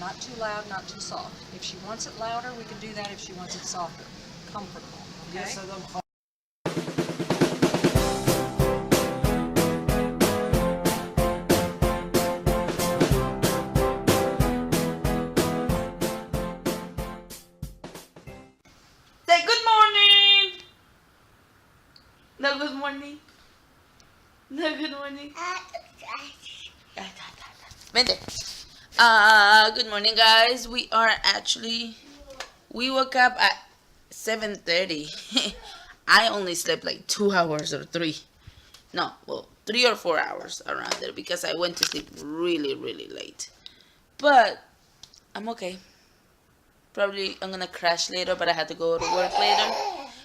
Not too loud, not too soft. If she wants it louder, we can do that. If she wants it softer. Comfortable. Okay? Yes, Madam. Say good morning. No good morning. No good morning. Vente. Good morning, guys. We woke up at 7:30. I only slept like 2 hours or 3. No, well, 3 or 4 hours around there because I went to sleep really, really late. But I'm okay. Probably I'm gonna crash later, but I had to go to work later.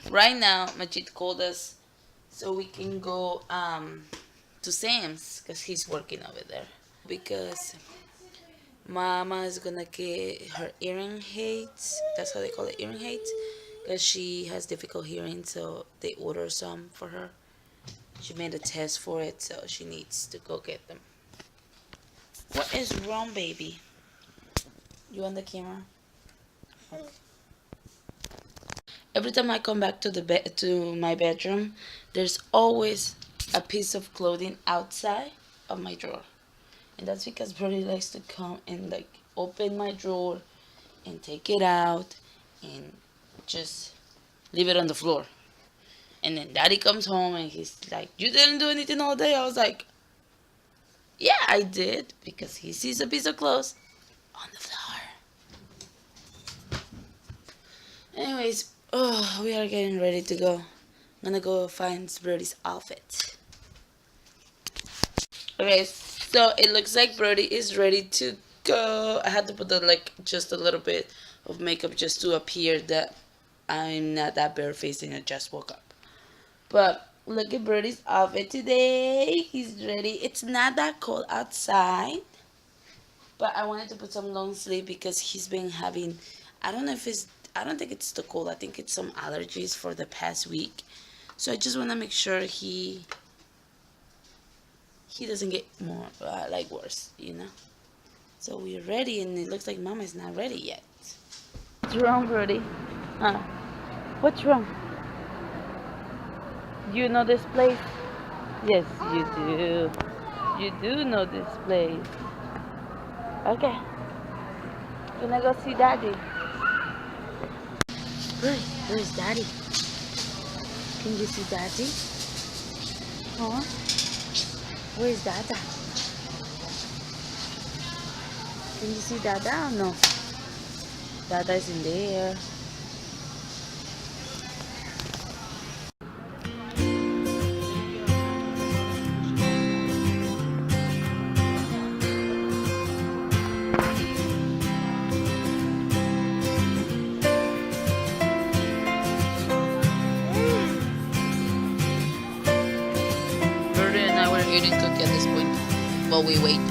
Right now, Majid called us so we can go to Sam's because he's working over there. Because Mama is gonna get her hearing aids. That's how they call it, hearing aids. Because she has difficult hearing, so they order some for her. She made a test for it, so she needs to go get them. What is wrong, baby? You on the camera? Okay. Every time I come back to my bedroom, there's always a piece of clothing outside of my drawer. And that's because Brody likes to come and like open my drawer and take it out and just leave it on the floor. And then Daddy comes home and he's like, "You didn't do anything all day?" I was like, "Yeah, I did," because he sees a piece of clothes on the floor. Anyways, we are getting ready to go. I'm gonna go find Brody's outfit. Okay, so it looks like Brody is ready to go. I had to put just a little bit of makeup just to appear that I'm not that barefaced and I just woke up. But look at Brody's outfit today. He's ready. It's not that cold outside, but I wanted to put some long sleeve because he's been having, I don't think it's the cold. I think it's some allergies for the past week. So I just want to make sure he doesn't get more worse, you know. So we're ready, and it looks like Mama is not ready yet. What's wrong, Brody? What's wrong? You know this place? Yes, you do. You do know this place. Okay. Gonna go see Daddy. Where's Daddy? Can you see Daddy? Huh? Where's Dada? Can you see Dada or no? Dada's in there. Eating cookie at this point while we wait.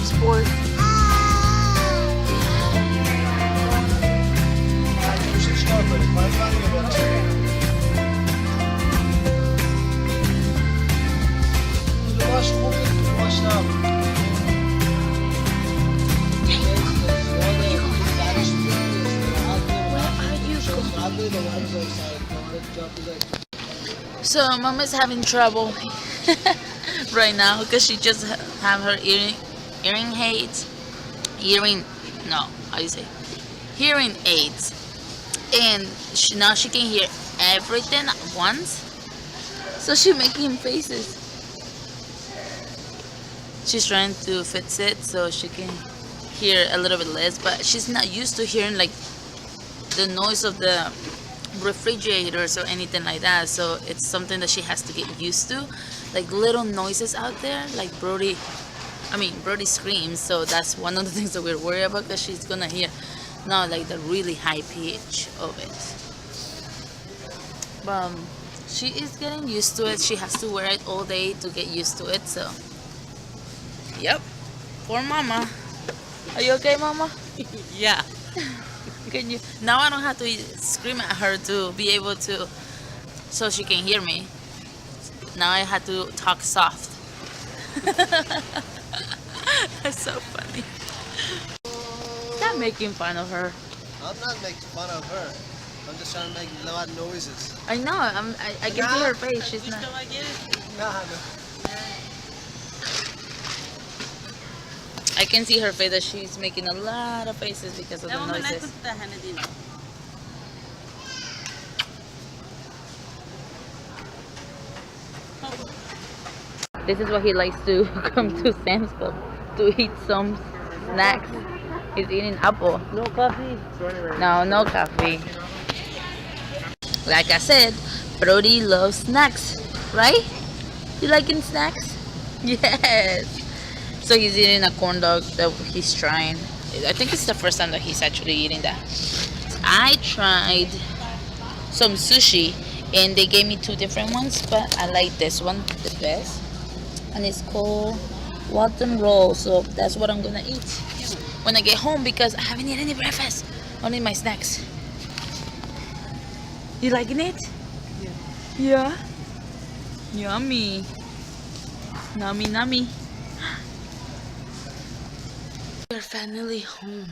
Sport. So Mama's having trouble right now because she just have her hearing aids, hearing aids, and now she can hear everything at once. So she's making faces. She's trying to fix it so she can hear a little bit less, but she's not used to hearing like the noise of the refrigerators or anything like that. So it's something that she has to get used to, like little noises out there, like Brody screams. So that's one of the things that we're worried about, that she's gonna hear, not like the really high pitch of it. But she is getting used to it. She has to wear it all day to get used to it. So yep, poor mama. Are you okay, mama? Yeah. Can you? Now I don't have to scream at her to be able to, so she can hear me. Now I have to talk soft. That's so funny. Stop making fun of her. I'm not making fun of her. I'm just trying to make loud noises. I know. I can see her face. She's not. Nah. I can see her face that she's making a lot of faces because of the noises. This is what he likes to come to Sam's Club to eat some snacks. He's eating apple. No coffee? No coffee. Like I said, Brody loves snacks, right? You liking snacks? Yes. So he's eating a corn dog that he's trying. I think it's the first time that he's actually eating that. I tried some sushi and they gave me two different ones, but I like this one the best. And it's called WATCHIN roll. So that's what I'm gonna eat when I get home, because I haven't eaten any breakfast. Only my snacks. You liking it? Yeah. Yummy. Nummy. We're finally home.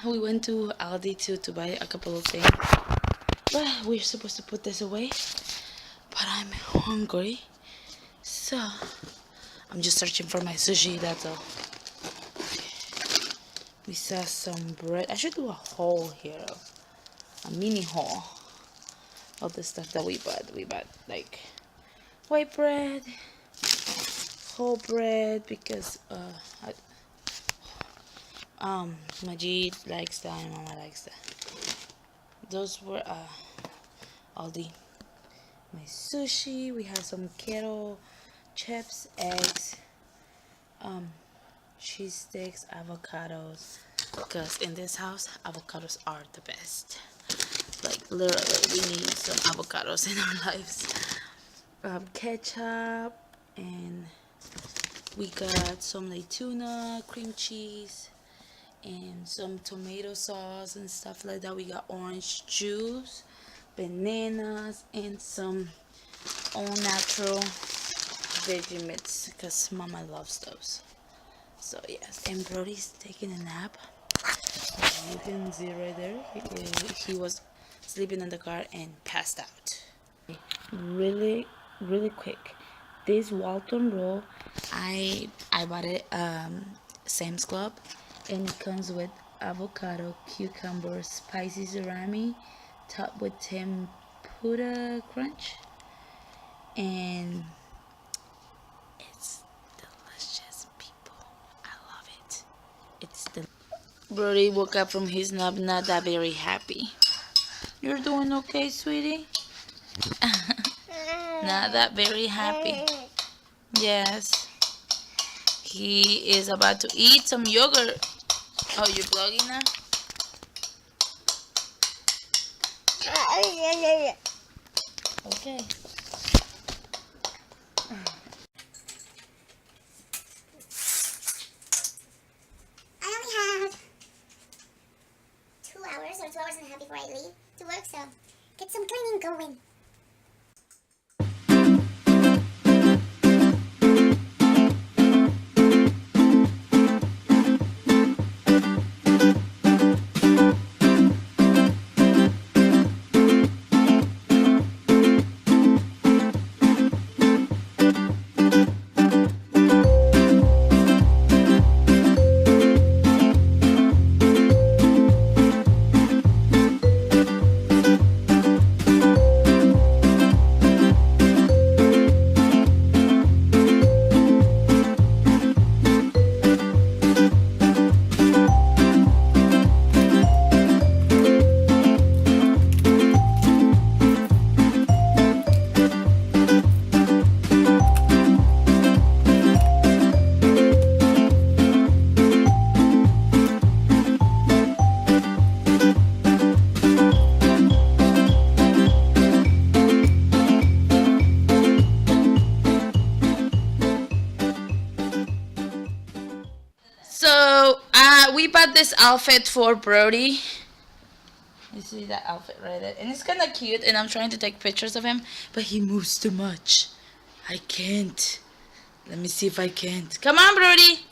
We went to Aldi to buy a couple of things. But we're supposed to put this away. But I'm hungry. So I'm just searching for my sushi, that's all. We saw some bread. I should do a haul here. A mini haul of the stuff that we bought. We bought like white bread, whole bread, because Majid likes that and Mama likes that. Those were Aldi. My sushi. We have some kettle chips, eggs, cheese sticks, avocados, because in this house avocados are the best. Like literally we need some avocados in our lives. Ketchup, and we got some like tuna, cream cheese, and some tomato sauce and stuff like that. We got orange juice, bananas, and some all natural veggie mitts, because Mama loves those. So yes, and Brody's taking a nap. You can see right there, he was sleeping in the car and passed out. Really quick, this WATCHIN roll, I bought it Sam's Club, and it comes with avocado, cucumber, spicy surimi, topped with tempura crunch, and it's delicious, people. I love it. It's delicious. Brody woke up from his nap not that very happy. You're doing okay, sweetie? Not that very happy. Yes. He is about to eat some yogurt. Oh, you're vlogging now? Okay. I only have 2 hours or 2 hours and a half before I leave to work, so get some cleaning going. So, we bought this outfit for Brody. You see that outfit right there? And it's kind of cute, and I'm trying to take pictures of him, but he moves too much. I can't. Let me see if I can't. Come on, Brody.